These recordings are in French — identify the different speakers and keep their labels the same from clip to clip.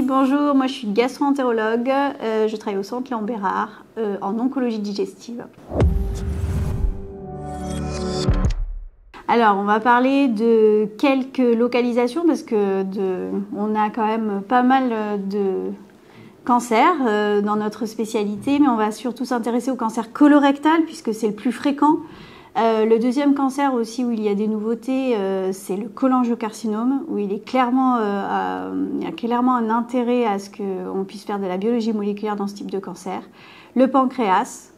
Speaker 1: bonjour, moi je suis gastro-entérologue, je travaille au centre Léon Bérard en oncologie digestive. Alors on va parler de quelques localisations parce que on a quand même pas mal de cancers dans notre spécialité, mais on va surtout s'intéresser au cancer colorectal puisque c'est le plus fréquent. Le deuxième cancer aussi où il y a des nouveautés, c'est le cholangiocarcinome, où il y a clairement un intérêt à ce qu'on puisse faire de la biologie moléculaire dans ce type de cancer. Le pancréas,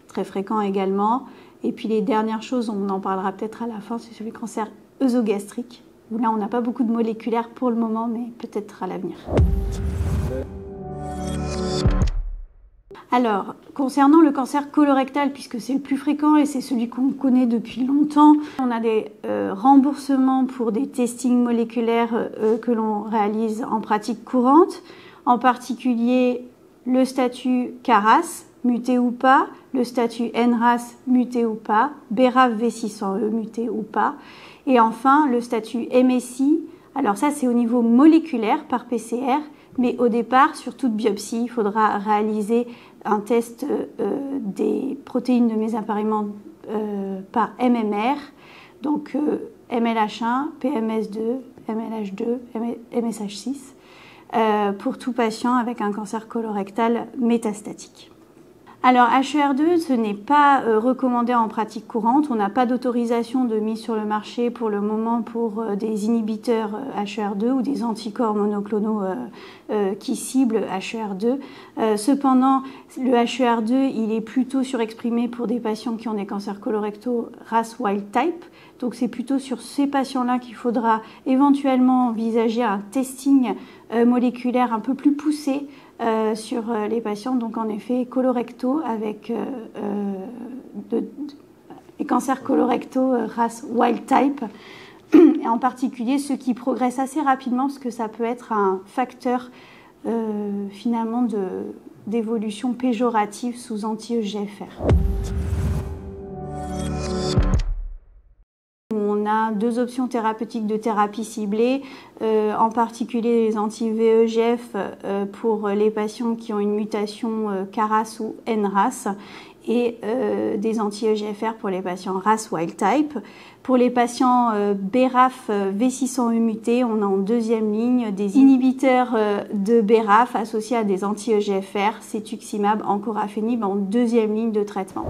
Speaker 1: très fréquent également. Et puis les dernières choses, on en parlera peut-être à la fin, c'est sur les cancers œsogastriques, où là on n'a pas beaucoup de moléculaire pour le moment, mais peut-être à l'avenir. Alors, concernant le cancer colorectal, puisque c'est le plus fréquent et c'est celui qu'on connaît depuis longtemps, on a des remboursements pour des testings moléculaires que l'on réalise en pratique courante, en particulier le statut CARAS, muté ou pas, le statut NRAS, muté ou pas, BRAF V600E, muté ou pas, et enfin le statut MSI. Alors ça, c'est au niveau moléculaire par PCR, mais au départ, sur toute biopsie, il faudra réaliser un test des protéines de mésemparement par MMR, donc MLH1, PMS2, MLH2, MSH6, pour tout patient avec un cancer colorectal métastatique. Alors HER2, ce n'est pas recommandé en pratique courante. On n'a pas d'autorisation de mise sur le marché pour le moment pour des inhibiteurs HER2 ou des anticorps monoclonaux qui ciblent HER2. Cependant, le HER2, il est plutôt surexprimé pour des patients qui ont des cancers colorectaux RAS wild type. Donc c'est plutôt sur ces patients-là qu'il faudra éventuellement envisager un testing moléculaire un peu plus poussé sur les patients, donc en effet colorectaux avec les cancers colorectaux RAS wild type, et en particulier ceux qui progressent assez rapidement parce que ça peut être un facteur finalement d'évolution péjorative sous anti-EGFR. On a deux options thérapeutiques de thérapie ciblée, en particulier les anti-VEGF pour les patients qui ont une mutation KRAS ou NRAS et des anti-EGFR pour les patients RAS wild type. Pour les patients BRAF V600E mutés, on a en deuxième ligne des inhibiteurs de BRAF associés à des anti-EGFR, cetuximab, encorafenib en deuxième ligne de traitement.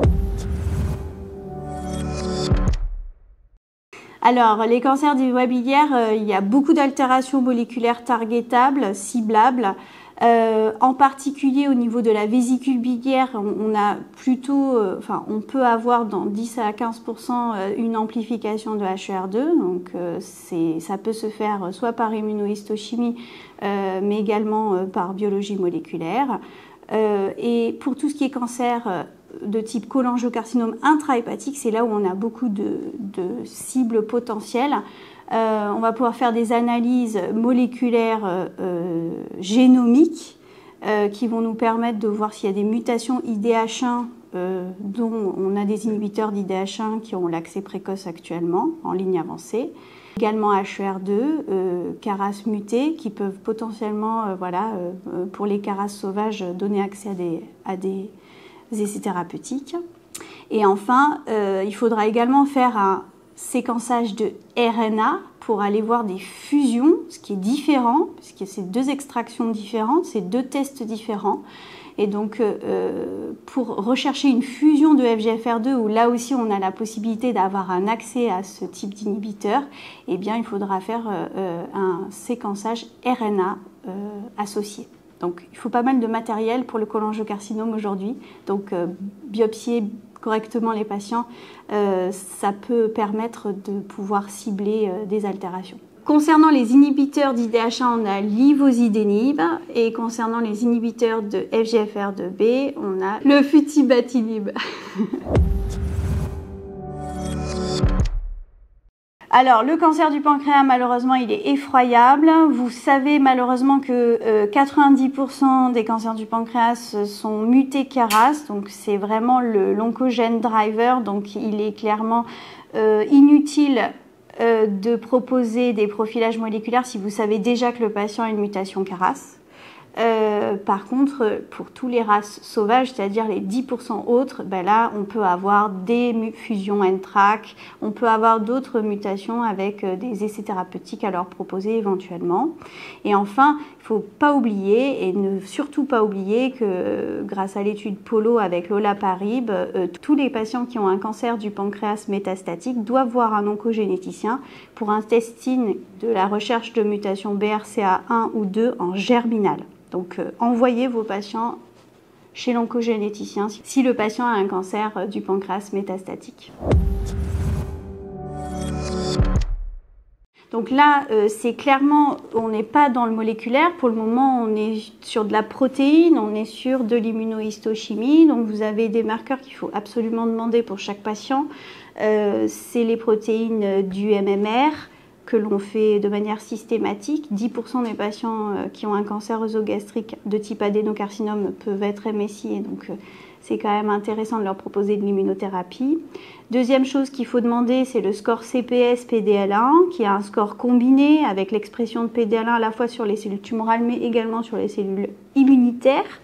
Speaker 1: Alors, les cancers des voies biliaires, il y a beaucoup d'altérations moléculaires targetables, ciblables. En particulier au niveau de la vésicule biliaire, on a plutôt, on peut avoir dans 10 à 15% une amplification de HER2. Donc, ça peut se faire soit par immunohistochimie, mais également par biologie moléculaire. Et pour tout ce qui est cancer de type cholangiocarcinome intrahépatique, c'est là où on a beaucoup de cibles potentielles. On va pouvoir faire des analyses moléculaires génomiques qui vont nous permettre de voir s'il y a des mutations IDH1 dont on a des inhibiteurs d'IDH1 qui ont l'accès précoce actuellement en ligne avancée. Également HER2, KRAS mutés qui peuvent potentiellement, pour les KRAS sauvages, donner accès à des essais thérapeutiques. Et enfin, il faudra également faire un séquençage de RNA pour aller voir des fusions, ce qui est différent, puisque c'est deux extractions différentes, c'est deux tests différents. Et donc, pour rechercher une fusion de FGFR2, où là aussi on a la possibilité d'avoir un accès à ce type d'inhibiteur, eh bien, il faudra faire un séquençage RNA associé. Donc, il faut pas mal de matériel pour le cholangiocarcinome aujourd'hui. Donc, biopsier correctement les patients, ça peut permettre de pouvoir cibler des altérations. Concernant les inhibiteurs d'IDH1, on a l'ivosidenib, et concernant les inhibiteurs de FGFR2b, on a le futibatinib. Alors, le cancer du pancréas, malheureusement, il est effroyable. Vous savez malheureusement que 90% des cancers du pancréas sont mutés KRAS, donc c'est vraiment l'oncogène driver, donc il est clairement inutile de proposer des profilages moléculaires si vous savez déjà que le patient a une mutation KRAS. Par contre, pour tous les races sauvages, c'est-à-dire les 10% autres, ben là, on peut avoir des fusions NTRK, on peut avoir d'autres mutations avec des essais thérapeutiques à leur proposer éventuellement. Et enfin, il ne faut pas oublier, et ne surtout pas oublier que grâce à l'étude POLO avec l'Olaparib, tous les patients qui ont un cancer du pancréas métastatique doivent voir un oncogénéticien pour un testing de la recherche de mutation BRCA1 ou 2 en germinal. Donc, envoyez vos patients chez l'oncogénéticien si le patient a un cancer du pancréas métastatique. Donc là, c'est clairement, on n'est pas dans le moléculaire. Pour le moment, on est sur de la protéine, on est sur de l'immunohistochimie. Donc vous avez des marqueurs qu'il faut absolument demander pour chaque patient. C'est les protéines du MMR, que l'on fait de manière systématique. 10% des patients qui ont un cancer œsogastrique de type adénocarcinome peuvent être MSI, et donc c'est quand même intéressant de leur proposer de l'immunothérapie. Deuxième chose qu'il faut demander, c'est le score CPS-PDL1, qui est un score combiné avec l'expression de PDL1 à la fois sur les cellules tumorales, mais également sur les cellules immunitaires,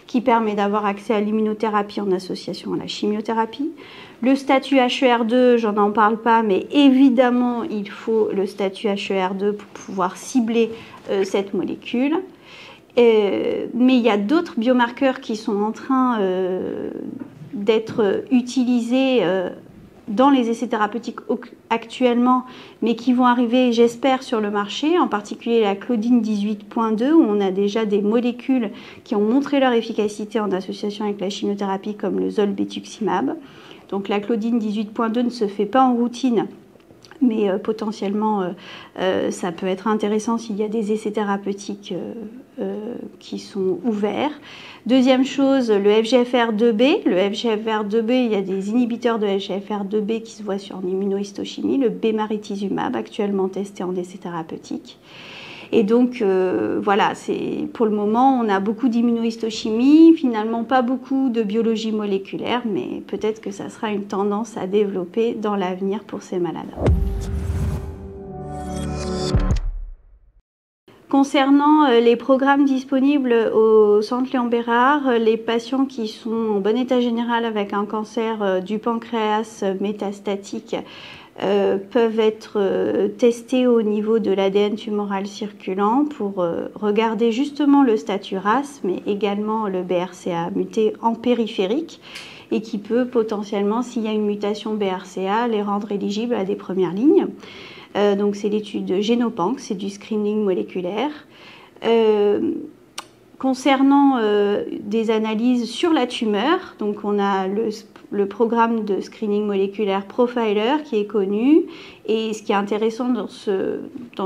Speaker 1: qui permet d'avoir accès à l'immunothérapie en association à la chimiothérapie. Le statut HER2, j'en en parle pas, mais évidemment, il faut le statut HER2 pour pouvoir cibler cette molécule. Mais il y a d'autres biomarqueurs qui sont en train d'être utilisés dans les essais thérapeutiques actuellement, mais qui vont arriver, j'espère, sur le marché, en particulier la Claudine 18.2, où on a déjà des molécules qui ont montré leur efficacité en association avec la chimiothérapie, comme le zolbetuximab. Donc la Claudine 18.2 ne se fait pas en routine, mais potentiellement ça peut être intéressant s'il y a des essais thérapeutiques qui sont ouverts. Deuxième chose, le FGFR2b. Le FGFR2b, il y a des inhibiteurs de FGFR2b qui se voient sur l'immunohistochimie, le bemarituzumab, actuellement testé en essais thérapeutiques. Et donc, voilà, pour le moment, on a beaucoup d'immunohistochimie, finalement pas beaucoup de biologie moléculaire, mais peut-être que ça sera une tendance à développer dans l'avenir pour ces malades. Concernant les programmes disponibles au Centre Léon Bérard, les patients qui sont en bon état général avec un cancer du pancréas métastatique peuvent être testés au niveau de l'ADN tumoral circulant pour regarder justement le statut RAS, mais également le BRCA muté en périphérique, et qui peut potentiellement, s'il y a une mutation BRCA, les rendre éligibles à des premières lignes. Donc c'est l'étude Génopanc, c'est du screening moléculaire. Concernant des analyses sur la tumeur, donc on a le programme de screening moléculaire Profiler qui est connu, et ce qui est intéressant dans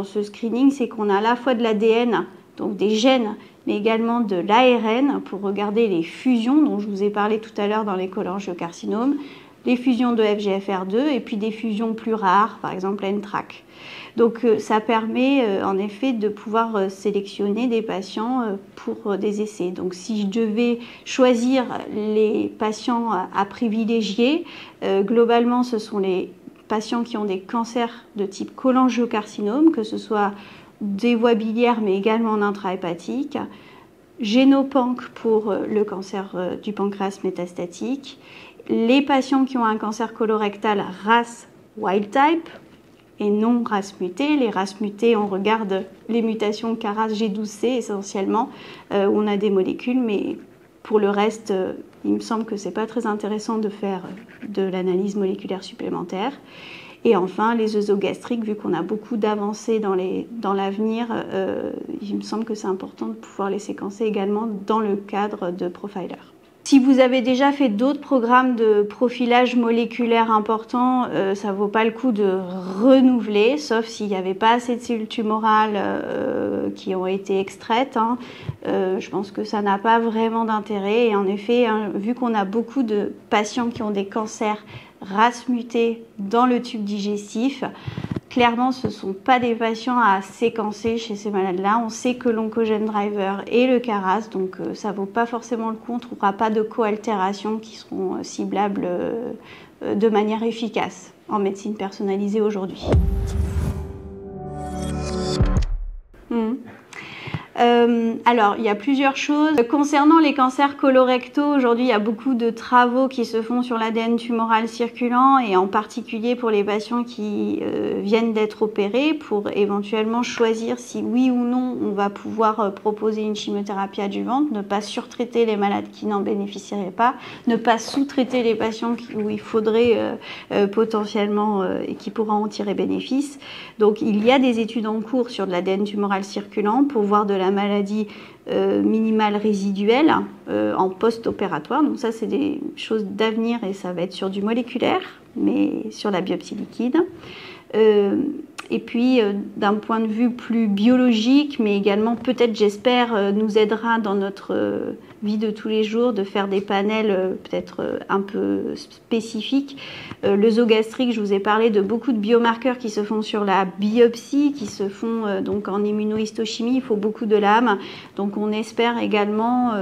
Speaker 1: ce screening, c'est qu'on a à la fois de l'ADN, donc des gènes, mais également de l'ARN pour regarder les fusions dont je vous ai parlé tout à l'heure dans les cholangiocarcinomes, les fusions de FGFR2 et puis des fusions plus rares, par exemple NTRK. Donc ça permet en effet de pouvoir sélectionner des patients pour des essais. Donc si je devais choisir les patients à privilégier, globalement ce sont les patients qui ont des cancers de type cholangiocarcinome, que ce soit des voies biliaires mais également en intrahépatique, Génopanc pour le cancer du pancréas métastatique, les patients qui ont un cancer colorectal RAS wild type et non RAS muté. Les RAS mutés, on regarde les mutations KRAS G12C essentiellement, où on a des molécules, mais pour le reste, il me semble que c'est pas très intéressant de faire de l'analyse moléculaire supplémentaire. Et enfin, les œsogastriques, vu qu'on a beaucoup d'avancées dans l'avenir, il me semble que c'est important de pouvoir les séquencer également dans le cadre de Profiler. Si vous avez déjà fait d'autres programmes de profilage moléculaire importants, ça ne vaut pas le coup de renouveler, sauf s'il n'y avait pas assez de cellules tumorales qui ont été extraites. Je pense que ça n'a pas vraiment d'intérêt. Et en effet, vu qu'on a beaucoup de patients qui ont des cancers RAS mutés dans le tube digestif, clairement, ce ne sont pas des patients à séquencer chez ces malades-là. On sait que l'oncogène driver est le KRAS, donc ça ne vaut pas forcément le coup. On ne trouvera pas de coaltérations qui seront ciblables de manière efficace en médecine personnalisée aujourd'hui. Alors, il y a plusieurs choses. Concernant les cancers colorectaux, aujourd'hui, il y a beaucoup de travaux qui se font sur l'ADN tumoral circulant et en particulier pour les patients qui viennent d'être opérés pour éventuellement choisir si oui ou non on va pouvoir proposer une chimiothérapie adjuvante, ne pas surtraiter les malades qui n'en bénéficieraient pas, ne pas sous-traiter les patients où il faudrait potentiellement et qui pourront en tirer bénéfice. Donc, il y a des études en cours sur de l'ADN tumoral circulant pour voir de la maladie minimale résiduelle en post-opératoire. Donc ça, c'est des choses d'avenir et ça va être sur du moléculaire, mais sur la biopsie liquide. Et puis, d'un point de vue plus biologique, mais également peut-être, j'espère, nous aidera dans notre vie de tous les jours de faire des panels peut-être un peu spécifiques. L'œsogastrique, je vous ai parlé de beaucoup de biomarqueurs qui se font sur la biopsie, qui se font donc en immunohistochimie. Il faut beaucoup de lames. Donc, on espère également,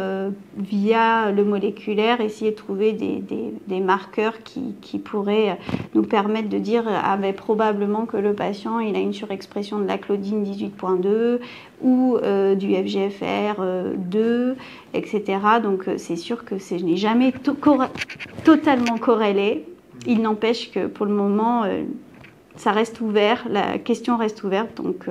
Speaker 1: via le moléculaire, essayer de trouver des marqueurs qui pourraient nous permettre de dire mais probablement que le patient il a une surexpression de la claudine 18.2 ou du FGFR2, etc. Donc c'est sûr que je n'ai jamais totalement corrélé. Il n'empêche que pour le moment, ça reste ouvert, la question reste ouverte. Donc